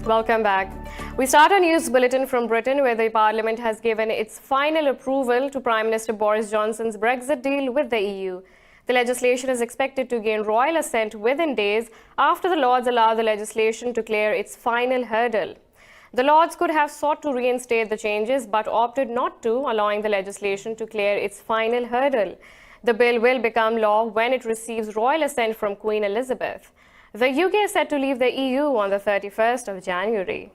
Welcome back. We start our news bulletin from Britain, where the Parliament has given its final approval to Prime Minister Boris Johnson's Brexit deal with the EU. The legislation is expected to gain royal assent within days after the Lords allow the legislation to clear its final hurdle. The Lords could have sought to reinstate the changes but opted not to, allowing the legislation to clear its final hurdle. The bill will become law when it receives royal assent from Queen Elizabeth. The UK is set to leave the EU on the 31st of January.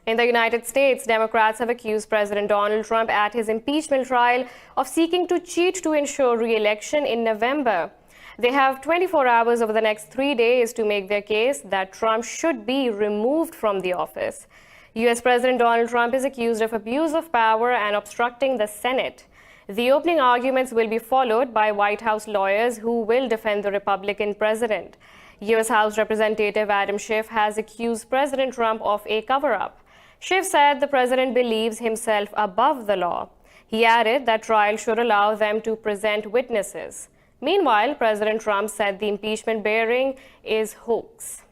In the United States, Democrats have accused President Donald Trump at his impeachment trial of seeking to cheat to ensure re-election in November. They have 24 hours over the next 3 days to make their case that Trump should be removed from the office. U.S. President Donald Trump is accused of abuse of power and obstructing the Senate. The opening arguments will be followed by White House lawyers who will defend the Republican president. U.S. House Representative Adam Schiff has accused President Trump of a cover-up. Schiff said the president believes himself above the law. He added that trial should allow them to present witnesses. Meanwhile, President Trump said the impeachment hearing is hoax.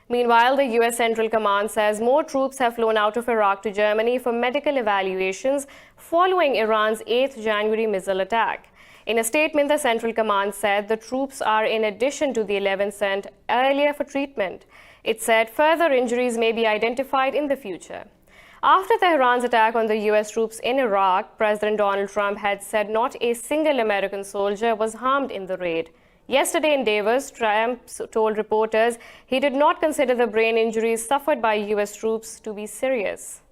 Meanwhile, the U.S. Central Command says more troops have flown out of Iraq to Germany for medical evaluations following Iran's 8th January missile attack. In a statement, the Central Command said the troops are in addition to the 11 sent earlier for treatment. It said further injuries may be identified in the future. After Tehran's attack on the U.S. troops in Iraq, President Donald Trump had said not a single American soldier was harmed in the raid. Yesterday in Davos, Trump told reporters he did not consider the brain injuries suffered by U.S. troops to be serious.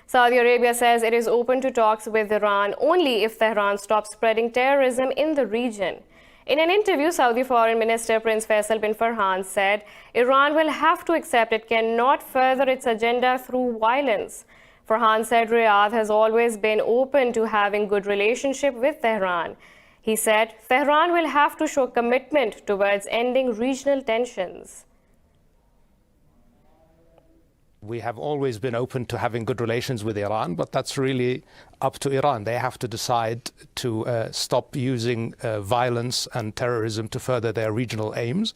Saudi Arabia says it is open to talks with Iran only if Tehran stops spreading terrorism in the region. In an interview, Saudi Foreign Minister Prince Faisal bin Farhan said Iran will have to accept it cannot further its agenda through violence. Farhan said Riyadh has always been open to having good relationship with Tehran. He said Tehran will have to show commitment towards ending regional tensions. We have always been open to having good relations with Iran, but that's really up to Iran. They have to decide to stop using violence and terrorism to further their regional aims.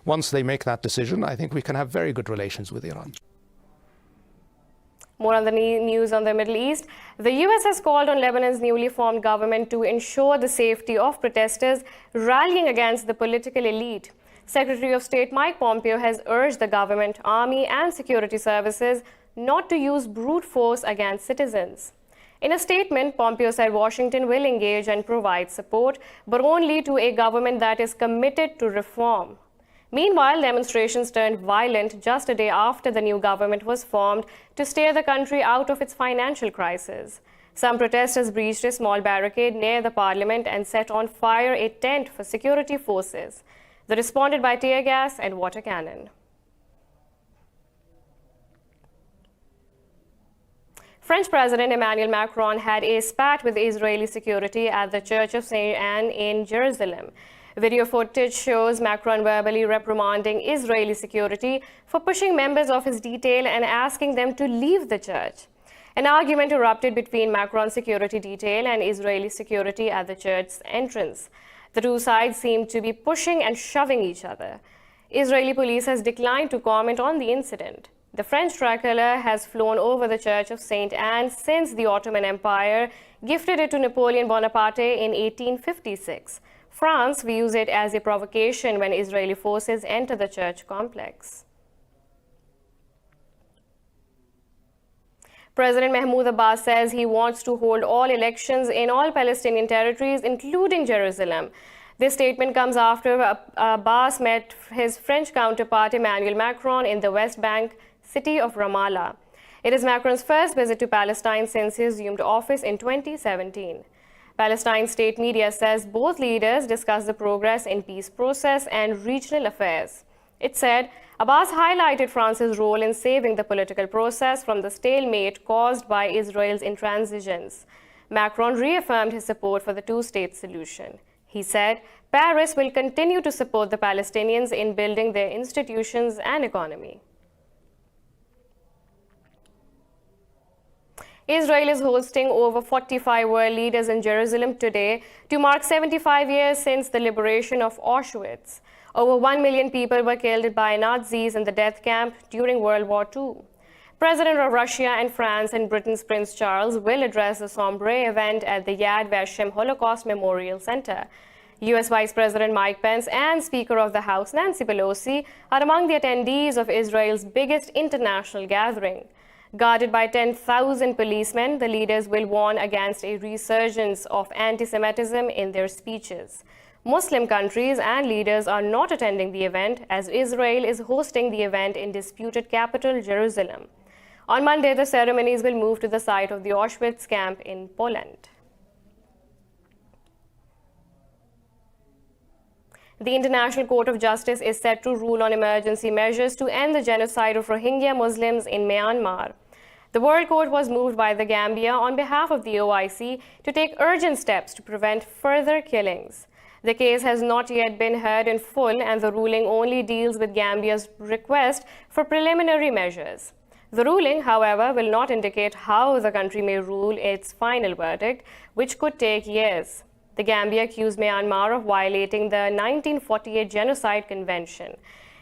Once they make that decision, I think we can have very good relations with Iran. More on the news on the Middle East. The U.S. has called on Lebanon's newly formed government to ensure the safety of protesters rallying against the political elite. Secretary of State Mike Pompeo has urged the government, army, and security services not to use brute force against citizens. In a statement, Pompeo said Washington will engage and provide support, but only to a government that is committed to reform. Meanwhile, demonstrations turned violent just a day after the new government was formed to steer the country out of its financial crisis. Some protesters breached a small barricade near the parliament and set on fire a tent for security forces. They responded by tear gas and water cannon. French President Emmanuel Macron had a spat with Israeli security at the Church of St. Anne in Jerusalem. Video footage shows Macron verbally reprimanding Israeli security for pushing members of his detail and asking them to leave the church. An argument erupted between Macron's security detail and Israeli security at the church's entrance. The two sides seemed to be pushing and shoving each other. Israeli police has declined to comment on the incident. The French tricolor has flown over the Church of St. Anne since the Ottoman Empire gifted it to Napoleon Bonaparte in 1856. France views it as a provocation when Israeli forces enter the church complex. President Mahmoud Abbas says he wants to hold all elections in all Palestinian territories, including Jerusalem. This statement comes after Abbas met his French counterpart Emmanuel Macron in the West Bank city of Ramallah. It is Macron's first visit to Palestine since he assumed office in 2017. Palestine state media says both leaders discussed the progress in peace process and regional affairs. It said Abbas highlighted France's role in saving the political process from the stalemate caused by Israel's intransigence. Macron reaffirmed his support for the two-state solution. He said Paris will continue to support the Palestinians in building their institutions and economy. Israel is hosting over 45 world leaders in Jerusalem today to mark 75 years since the liberation of Auschwitz. Over 1 million people were killed by Nazis in the death camp during World War II. President of Russia and France and Britain's Prince Charles will address the sombre event at the Yad Vashem Holocaust Memorial Center. U.S. Vice President Mike Pence and Speaker of the House Nancy Pelosi are among the attendees of Israel's biggest international gathering. Guarded by 10,000 policemen, the leaders will warn against a resurgence of anti-Semitism in their speeches. Muslim countries and leaders are not attending the event as Israel is hosting the event in disputed capital Jerusalem. On Monday, the ceremonies will move to the site of the Auschwitz camp in Poland. The International Court of Justice is set to rule on emergency measures to end the genocide of Rohingya Muslims in Myanmar. The World Court was moved by the Gambia on behalf of the OIC to take urgent steps to prevent further killings. The case has not yet been heard in full, and the ruling only deals with Gambia's request for preliminary measures. The ruling, however, will not indicate how the country may rule its final verdict, which could take years. The Gambia accused Myanmar of violating the 1948 Genocide Convention.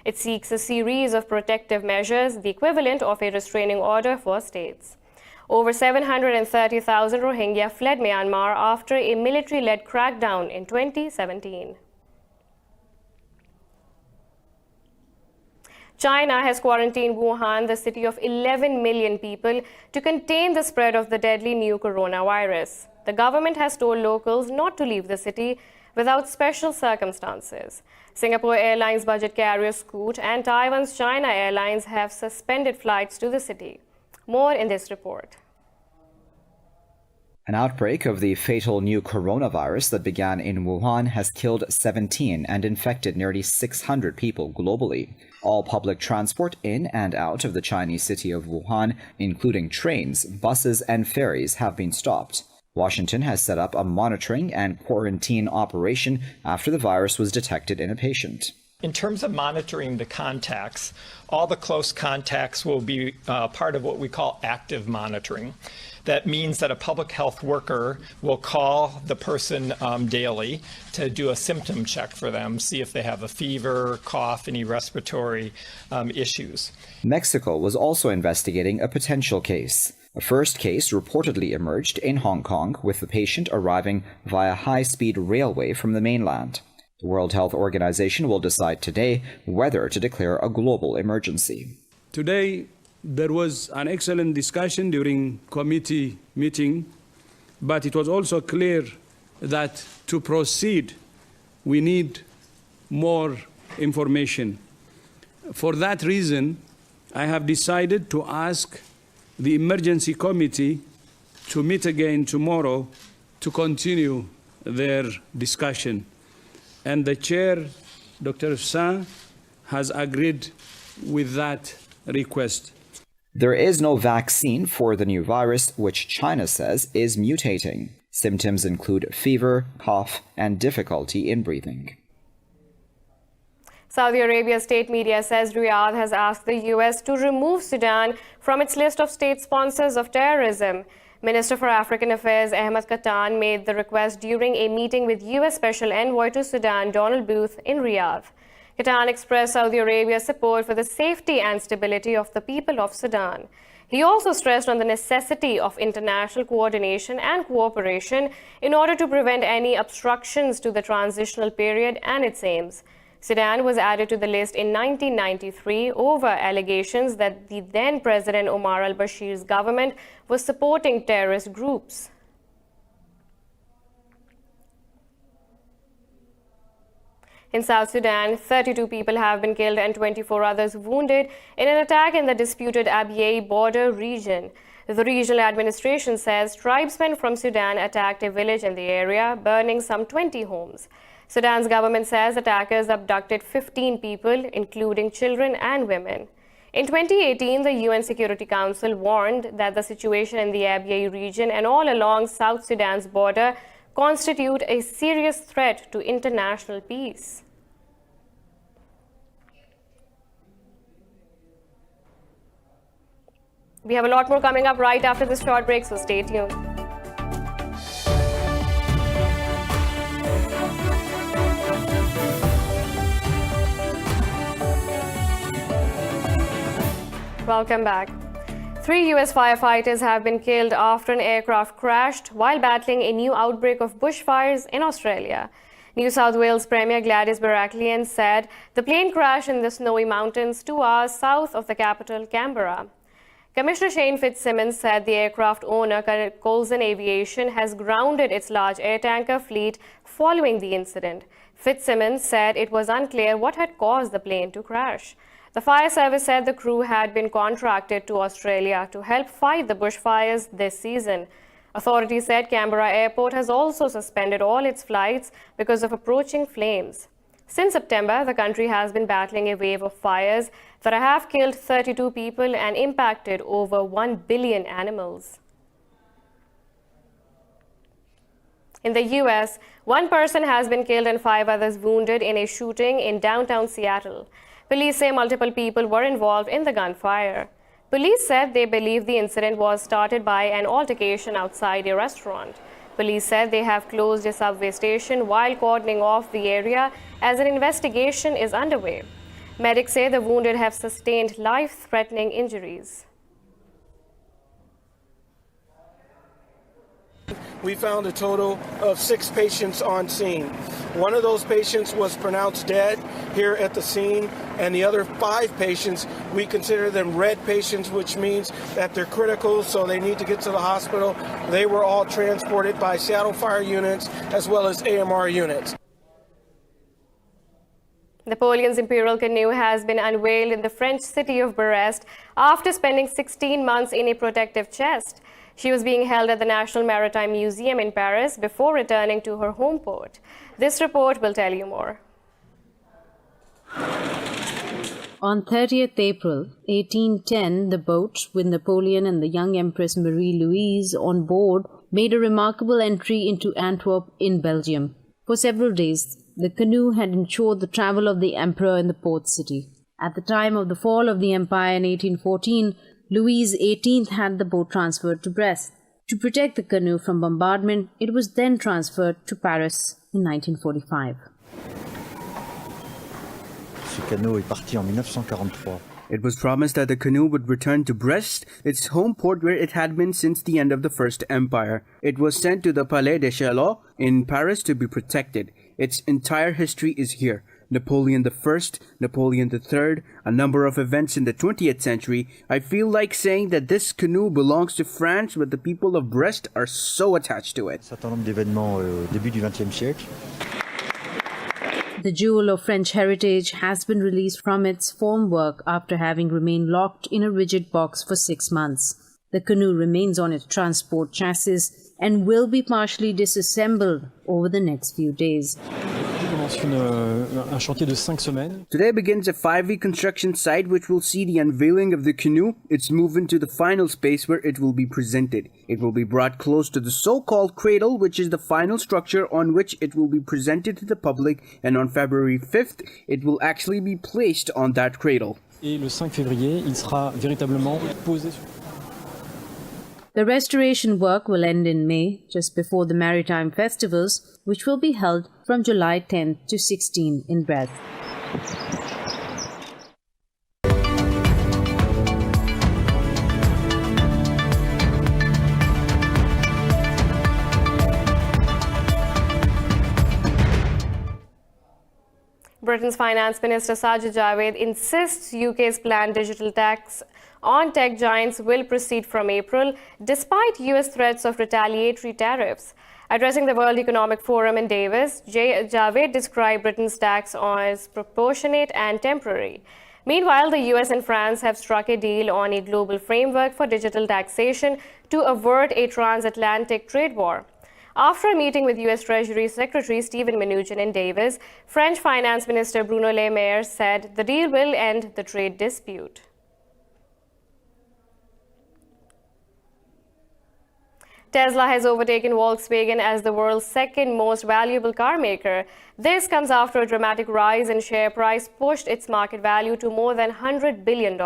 It seeks a series of protective measures, the equivalent of a restraining order for states. Over 730,000 Rohingya fled Myanmar after a military-led crackdown in 2017. China has quarantined Wuhan, the city of 11 million people, to contain the spread of the deadly new coronavirus. The government has told locals not to leave the city without special circumstances. Singapore Airlines budget carrier Scoot and Taiwan's China Airlines have suspended flights to the city. More in this report. An outbreak of the fatal new coronavirus that began in Wuhan has killed 17 and infected nearly 600 people globally. All public transport in and out of the Chinese city of Wuhan, including trains, buses, and ferries, have been stopped. Washington has set up a monitoring and quarantine operation after the virus was detected in a patient. In terms of monitoring the contacts, all the close contacts will be part of what we call active monitoring. That means that a public health worker will call the person daily to do a symptom check for them, see if they have a fever, cough, any respiratory issues. Mexico was also investigating a potential case. A first case reportedly emerged in Hong Kong, with the patient arriving via high-speed railway from the mainland. The World Health Organization will decide today whether to declare a global emergency. Today, there was an excellent discussion during committee meeting, but it was also clear that to proceed, we need more information. For that reason, I have decided to ask the emergency committee to meet again tomorrow to continue their discussion. And the chair, Dr. Sa, has agreed with that request. There is no vaccine for the new virus, which China says is mutating. Symptoms include fever, cough, and difficulty in breathing. Saudi Arabia's state media says Riyadh has asked the U.S. to remove Sudan from its list of state sponsors of terrorism. Minister for African Affairs Ahmed Katan made the request during a meeting with U.S. Special Envoy to Sudan Donald Booth in Riyadh. Katan expressed Saudi Arabia's support for the safety and stability of the people of Sudan. He also stressed on the necessity of international coordination and cooperation in order to prevent any obstructions to the transitional period and its aims. Sudan was added to the list in 1993 over allegations that the then President Omar al-Bashir's government was supporting terrorist groups. In South Sudan, 32 people have been killed and 24 others wounded in an attack in the disputed Abyei border region. The regional administration says tribesmen from Sudan attacked a village in the area, burning some 20 homes. Sudan's government says attackers abducted 15 people, including children and women. In 2018, the UN Security Council warned that the situation in the Abyei region and all along South Sudan's border constitute a serious threat to international peace. We have a lot more coming up right after this short break, so stay tuned. Welcome back. 3 US firefighters have been killed after an aircraft crashed while battling a new outbreak of bushfires in Australia. New South Wales Premier Gladys Berejiklian said the plane crashed in the snowy mountains 2 hours south of the capital, Canberra. Commissioner Shane Fitzsimmons said the aircraft owner, Colson Aviation, has grounded its large air tanker fleet following the incident. Fitzsimmons said it was unclear what had caused the plane to crash. The fire service said the crew had been contracted to Australia to help fight the bushfires this season. Authorities said Canberra Airport has also suspended all its flights because of approaching flames. Since September, the country has been battling a wave of fires that have killed 32 people and impacted over 1 billion animals. In the US, 1 person has been killed and 5 others wounded in a shooting in downtown Seattle. Police say multiple people were involved in the gunfire. Police said they believe the incident was started by an altercation outside a restaurant. Police said they have closed a subway station while cordoning off the area as an investigation is underway. Medics say the wounded have sustained life-threatening injuries. We found a total of 6 patients on scene. One of those patients was pronounced dead here at the scene, and the other 5 patients, we consider them red patients, which means that they're critical, so they need to get to the hospital. They were all transported by Seattle Fire units as well as AMR units. Napoleon's imperial canoe has been unveiled in the French city of Brest after spending 16 months in a protective chest. She was being held at the National Maritime Museum in Paris before returning to her home port. This report will tell you more. On 30th April 1810, the boat, with Napoleon and the young Empress Marie-Louise on board, made a remarkable entry into Antwerp in Belgium. For several days, the canoe had ensured the travel of the emperor in the port city. At the time of the fall of the empire in 1814, Louis XVIII had the boat transferred to Brest. To protect the canoe from bombardment, it was then transferred to Paris in 1945. Ce canot est parti en 1943. It was promised that the canoe would return to Brest, its home port where it had been since the end of the First Empire. It was sent to the Palais des Chaillot in Paris to be protected. Its entire history is here. Napoleon I, Napoleon III, a number of events in the 20th century. I feel like saying that this canoe belongs to France, but the people of Brest are so attached to it. Un certain nombre d'événements au début du XXe siècle. The jewel of French heritage has been released from its formwork after having remained locked in a rigid box for 6 months. The canoe remains on its transport chassis and will be partially disassembled over the next few days. Un chantier de 5 semaines. Today begins a 5-week construction site which will see the unveiling of the canoe, its movement to the final space where it will be presented. It will be brought close to the so-called cradle, which is the final structure on which it will be presented to the public, and on February 5th, it will actually be placed on that cradle. Et le 5 février, il sera véritablement posé sur... The restoration work will end in May, just before the Maritime Festivals, which will be held from July 10 to 16 in Brest. Britain's Finance Minister Sajid Javid insists UK's planned digital tax on tech giants will proceed from April, despite US threats of retaliatory tariffs. Addressing the World Economic Forum in Davos, Javid described Britain's tax as proportionate and temporary. Meanwhile, the US and France have struck a deal on a global framework for digital taxation to avert a transatlantic trade war. After a meeting with US Treasury Secretary Steven Mnuchin in Davos, French Finance Minister Bruno Le Maire said the deal will end the trade dispute. Tesla has overtaken Volkswagen as the world's second most valuable car maker. This comes after a dramatic rise in share price pushed its market value to more than $100 billion.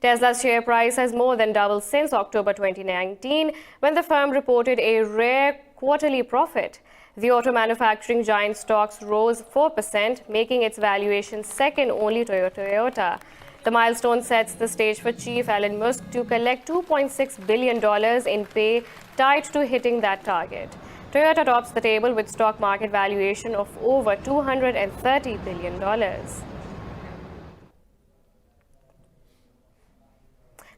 Tesla's share price has more than doubled since October 2019, when the firm reported a rare quarterly profit. The auto manufacturing giant stocks rose 4%, making its valuation second only to Toyota. The milestone sets the stage for Chief Elon Musk to collect $2.6 billion in pay tied to hitting that target. Toyota tops the table with stock market valuation of over $230 billion.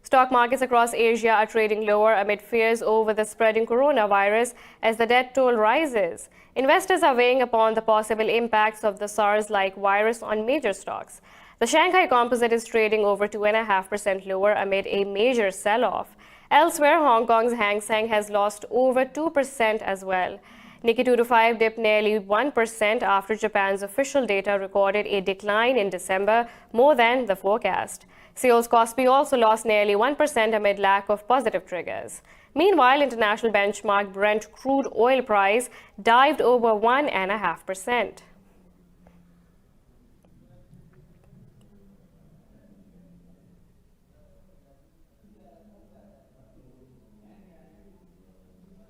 Stock markets across Asia are trading lower amid fears over the spreading coronavirus as the death toll rises. Investors are weighing upon the possible impacts of the SARS-like virus on major stocks. The Shanghai Composite is trading over 2.5% lower amid a major sell-off. Elsewhere, Hong Kong's Hang Seng has lost over 2% as well. Nikkei 225 dipped nearly 1% after Japan's official data recorded a decline in December, more than the forecast. Seoul's Kospi also lost nearly 1% amid lack of positive triggers. Meanwhile, international benchmark Brent crude oil price dived over 1.5%.